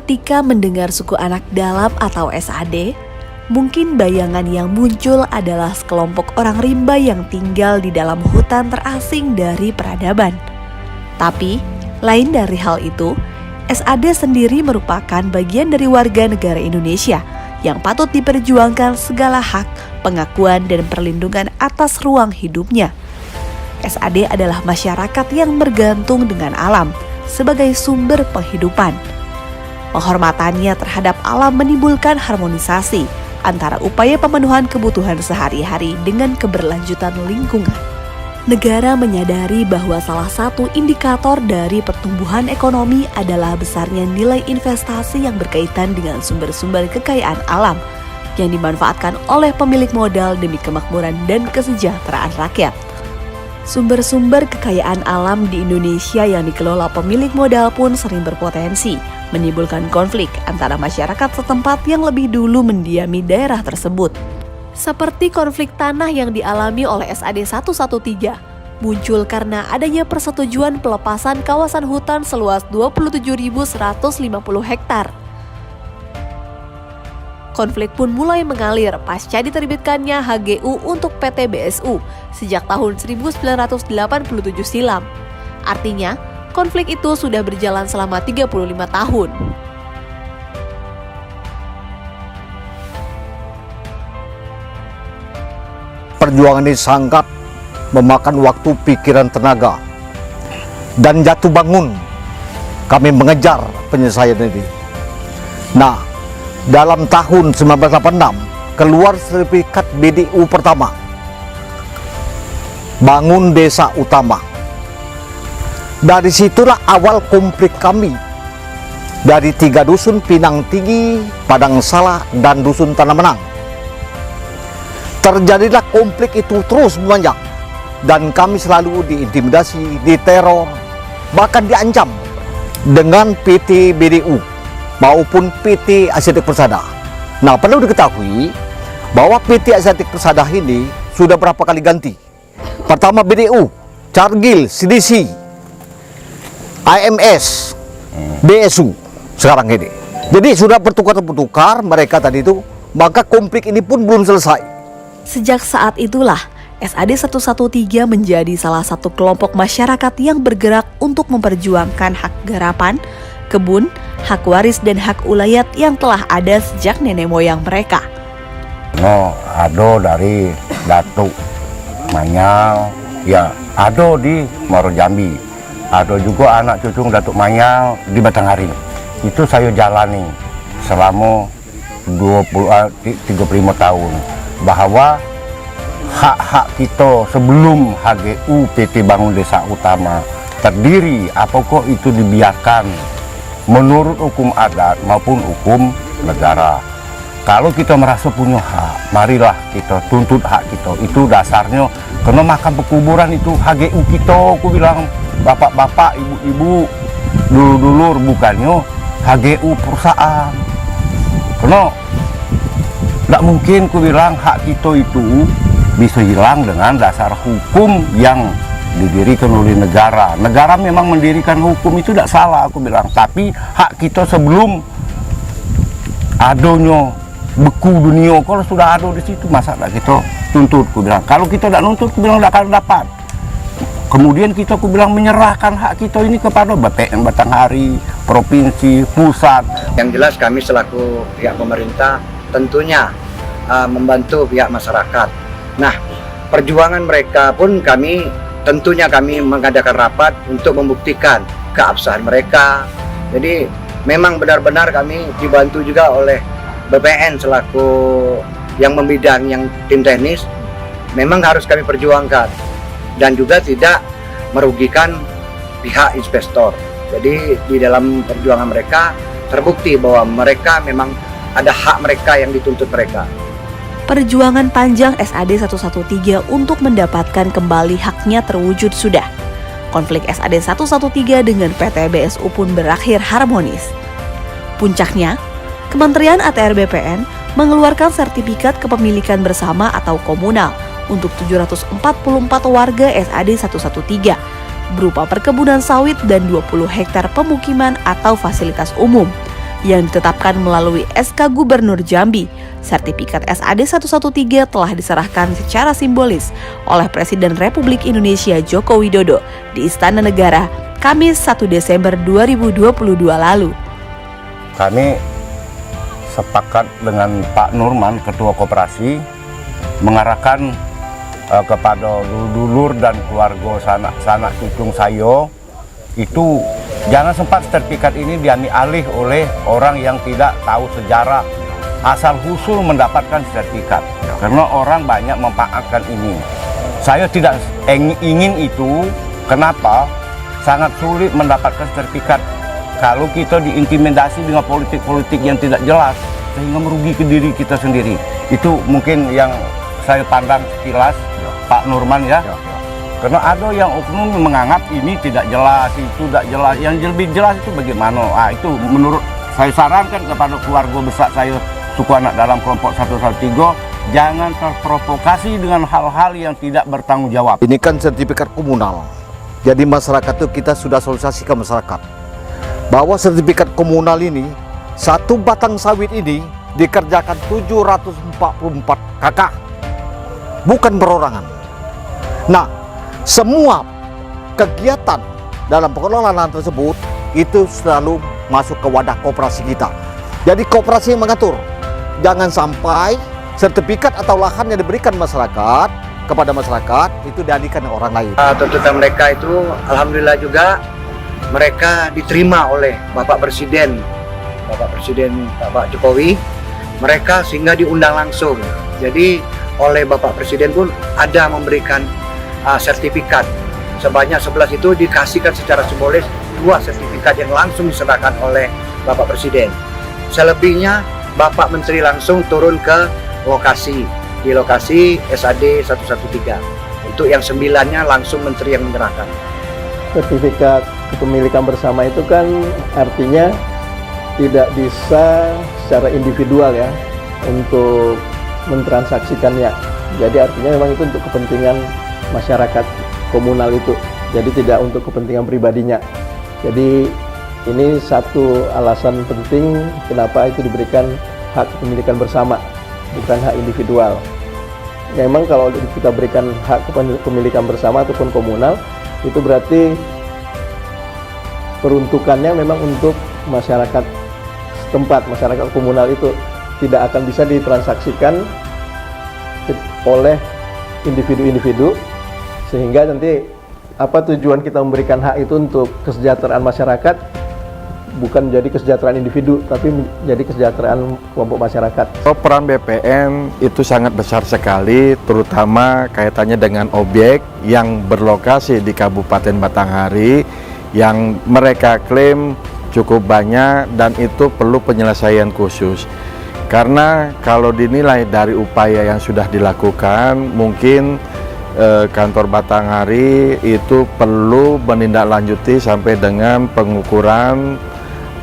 Ketika mendengar suku anak dalam atau SAD, mungkin bayangan yang muncul adalah sekelompok orang rimba yang tinggal di dalam hutan terasing dari peradaban. Tapi, lain dari hal itu, SAD sendiri merupakan bagian dari warga negara Indonesia yang patut diperjuangkan segala hak, pengakuan, dan perlindungan atas ruang hidupnya. SAD adalah masyarakat yang bergantung dengan alam sebagai sumber penghidupan. Penghormatannya terhadap alam menimbulkan harmonisasi antara upaya pemenuhan kebutuhan sehari-hari dengan keberlanjutan lingkungan. Negara menyadari bahwa salah satu indikator dari pertumbuhan ekonomi adalah besarnya nilai investasi yang berkaitan dengan sumber-sumber kekayaan alam yang dimanfaatkan oleh pemilik modal demi kemakmuran dan kesejahteraan rakyat. Sumber-sumber kekayaan alam di Indonesia yang dikelola pemilik modal pun sering berpotensi menimbulkan konflik antara masyarakat setempat yang lebih dulu mendiami daerah tersebut. Seperti konflik tanah yang dialami oleh SAD 113, muncul karena adanya persetujuan pelepasan kawasan hutan seluas 27.150 hektar. Konflik pun mulai mengalir pasca diterbitkannya HGU untuk PT BSU sejak tahun 1987 silam. Artinya, konflik itu sudah berjalan selama 35 tahun. Perjuangan ini sangat memakan waktu, pikiran, tenaga, dan jatuh bangun kami mengejar penyelesaian ini. Nah, dalam tahun 1986 keluar sertifikat BDU pertama, bangun desa utama. Dari situlah awal konflik kami. Dari 3 dusun, Pinang Tinggi, Padang Salah, dan dusun Tanah Menang. Terjadilah konflik itu terus memanjang. Dan kami selalu diintimidasi, diteror, bahkan diancam dengan PT BDU maupun PT Asiatik Persada. Nah, perlu diketahui bahwa PT Asiatik Persada ini sudah berapa kali ganti. Pertama BDU, Cargill, CDC, IMS, BSU sekarang ini. Jadi sudah bertukar-tukar mereka tadi itu, maka konflik ini pun belum selesai. Sejak saat itulah SAD 113 menjadi salah satu kelompok masyarakat yang bergerak untuk memperjuangkan hak garapan, kebun, hak waris dan hak ulayat yang telah ada sejak nenek moyang mereka. Ado dari Datuk Manyal, ya ado di Muaro Jambi, ado juga anak cucu Datuk Manyal di Batanghari. Itu saya jalani selama 35 tahun, bahwa hak-hak kita sebelum HGU PT Bangun Desa Utama terdiri, apakah itu dibiarkan menurut hukum adat maupun hukum negara. Kalau kita merasa punya hak, marilah kita tuntut hak kita. Itu dasarnya, karena makam pekuburan itu HGU kita, aku bilang, bapak-bapak, ibu-ibu, dulur-dulur, bukannya HGU perusahaan. Karena tidak mungkin aku bilang hak kita itu bisa hilang dengan dasar hukum yang didirikan oleh negara. Negara memang mendirikan hukum, itu tidak salah aku bilang. Tapi hak kita sebelum adanya beku dunia, kalau sudah ada di situ, masa tidak kita tuntut, aku bilang. Kalau kita tidak nuntut, aku bilang tidak akan dapat. Kemudian kita, aku bilang, menyerahkan hak kita ini kepada BPN Batanghari, provinsi, pusat. Yang jelas kami selaku pihak pemerintah tentunya membantu pihak masyarakat. Nah, perjuangan mereka pun tentunya kami mengadakan rapat untuk membuktikan keabsahan mereka. Jadi memang benar-benar kami dibantu juga oleh BPN selaku yang membidang yang tim teknis. Memang harus kami perjuangkan dan juga tidak merugikan pihak investor. Jadi di dalam perjuangan mereka terbukti bahwa mereka memang ada hak mereka yang dituntut mereka. Perjuangan panjang SAD 113 untuk mendapatkan kembali haknya terwujud sudah. Konflik SAD 113 dengan PT BSU pun berakhir harmonis. Puncaknya, Kementerian ATR BPN mengeluarkan sertifikat kepemilikan bersama atau komunal untuk 744 warga SAD 113 berupa perkebunan sawit dan 20 hektar pemukiman atau fasilitas umum, yang ditetapkan melalui SK Gubernur Jambi. Sertifikat SAD 113 telah diserahkan secara simbolis oleh Presiden Republik Indonesia Joko Widodo di Istana Negara Kamis 1 Desember 2022 lalu. Kami sepakat dengan Pak Nurman, Ketua Koperasi, mengarahkan kepada dulur dan keluarga sanak cucung sayo itu jangan sempat sertifikat ini diambil alih oleh orang yang tidak tahu sejarah asal usul mendapatkan sertifikat, karena orang banyak memanfaatkan ini. Saya tidak ingin itu. Kenapa? Sangat sulit mendapatkan sertifikat kalau kita diintimidasi dengan politik-politik yang tidak jelas sehingga merugi ke diri kita sendiri. Itu mungkin yang saya pandang sekilas, Pak Nurman ya. Karena ada yang oknum menganggap ini tidak jelas, itu tidak jelas. Yang lebih jelas itu bagaimana? Itu menurut saya sarankan kepada keluarga besar saya, suku anak dalam kelompok 113, jangan terprovokasi dengan hal-hal yang tidak bertanggung jawab. Ini kan sertifikat komunal. Jadi masyarakat itu kita sudah sosialisasi ke masyarakat bahwa sertifikat komunal ini, satu batang sawit ini dikerjakan 744 kakak, bukan perorangan. Nah, semua kegiatan dalam pengelolaan lahan tersebut itu selalu masuk ke wadah koperasi kita. Jadi koperasi yang mengatur, jangan sampai sertifikat atau lahan yang diberikan masyarakat kepada masyarakat itu dialihkan ke orang lain. Tuntutan mereka itu alhamdulillah juga mereka diterima oleh Bapak Presiden Bapak Jokowi. Mereka sehingga diundang langsung. Jadi oleh Bapak Presiden pun ada memberikan sertifikat sebanyak 11 itu dikasihkan secara simbolis 2 sertifikat yang langsung diserahkan oleh Bapak Presiden. Selebihnya Bapak Menteri langsung turun ke lokasi, di lokasi SAD 113. Untuk yang 9-nya langsung Menteri yang menyerahkan. Sertifikat kepemilikan bersama itu kan artinya tidak bisa secara individual ya untuk mentransaksikannya. Jadi artinya memang itu untuk kepentingan masyarakat komunal itu. Jadi tidak untuk kepentingan pribadinya. Jadi ini satu alasan penting kenapa itu diberikan hak kepemilikan bersama, bukan hak individual. Memang kalau kita berikan hak kepemilikan bersama ataupun komunal, itu berarti peruntukannya memang untuk masyarakat setempat, masyarakat komunal itu tidak akan bisa ditransaksikan oleh individu-individu, sehingga nanti apa tujuan kita memberikan hak itu untuk kesejahteraan masyarakat, bukan menjadi kesejahteraan individu, tapi menjadi kesejahteraan kelompok masyarakat. Peran BPN itu sangat besar sekali, terutama kaitannya dengan objek yang berlokasi di Kabupaten Batanghari yang mereka klaim cukup banyak dan itu perlu penyelesaian khusus. Karena kalau dinilai dari upaya yang sudah dilakukan, mungkin kantor Batanghari itu perlu menindaklanjuti sampai dengan pengukuran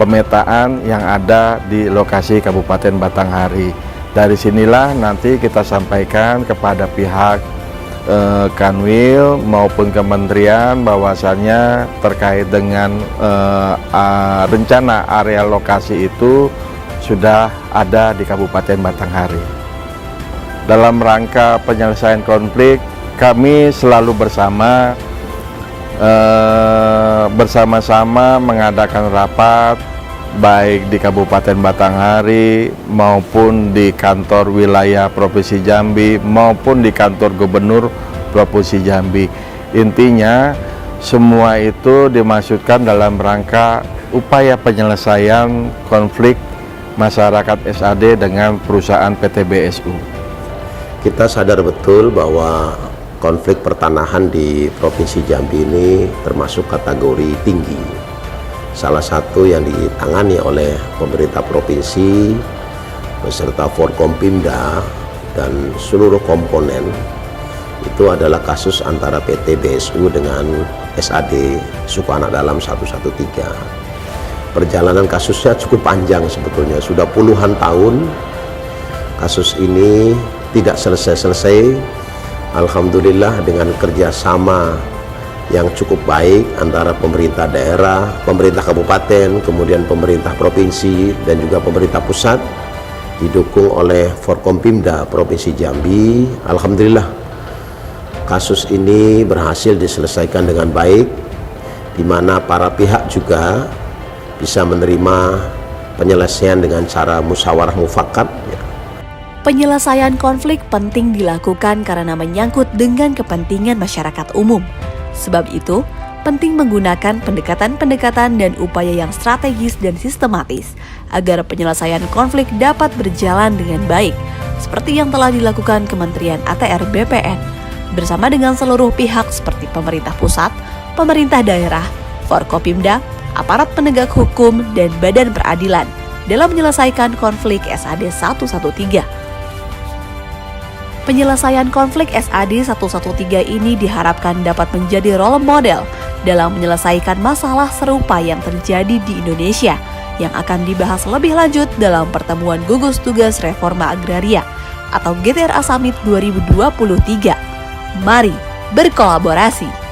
pemetaan yang ada di lokasi Kabupaten Batanghari. Dari sinilah nanti kita sampaikan kepada pihak Kanwil maupun kementerian bahwasannya terkait dengan rencana area lokasi itu sudah ada di Kabupaten Batanghari. Dalam rangka penyelesaian konflik, kami selalu bersama-sama mengadakan rapat baik di Kabupaten Batanghari maupun di kantor wilayah Provinsi Jambi maupun di kantor Gubernur Provinsi Jambi. Intinya semua itu dimaksudkan dalam rangka upaya penyelesaian konflik masyarakat SAD dengan perusahaan PT BSU. Kita sadar betul bahwa konflik pertanahan di Provinsi Jambi ini termasuk kategori tinggi. Salah satu yang ditangani oleh pemerintah provinsi beserta Forkompimda dan seluruh komponen itu adalah kasus antara PT BSU dengan SAD Suku Anak Dalam 113. Perjalanan kasusnya cukup panjang sebetulnya, sudah puluhan tahun kasus ini tidak selesai-selesai. Alhamdulillah dengan kerjasama yang cukup baik antara pemerintah daerah, pemerintah kabupaten, kemudian pemerintah provinsi dan juga pemerintah pusat, didukung oleh Forkompimda Provinsi Jambi. Alhamdulillah kasus ini berhasil diselesaikan dengan baik, di mana para pihak juga bisa menerima penyelesaian dengan cara musyawarah mufakat. Penyelesaian konflik penting dilakukan karena menyangkut dengan kepentingan masyarakat umum. Sebab itu, penting menggunakan pendekatan-pendekatan dan upaya yang strategis dan sistematis agar penyelesaian konflik dapat berjalan dengan baik, seperti yang telah dilakukan Kementerian ATR BPN bersama dengan seluruh pihak seperti pemerintah pusat, pemerintah daerah, Forkopimda, aparat penegak hukum, dan badan peradilan dalam menyelesaikan konflik SAD 113. Penyelesaian konflik SAD 113 ini diharapkan dapat menjadi role model dalam menyelesaikan masalah serupa yang terjadi di Indonesia yang akan dibahas lebih lanjut dalam pertemuan gugus tugas reforma agraria atau GTRA Summit 2023. Mari berkolaborasi.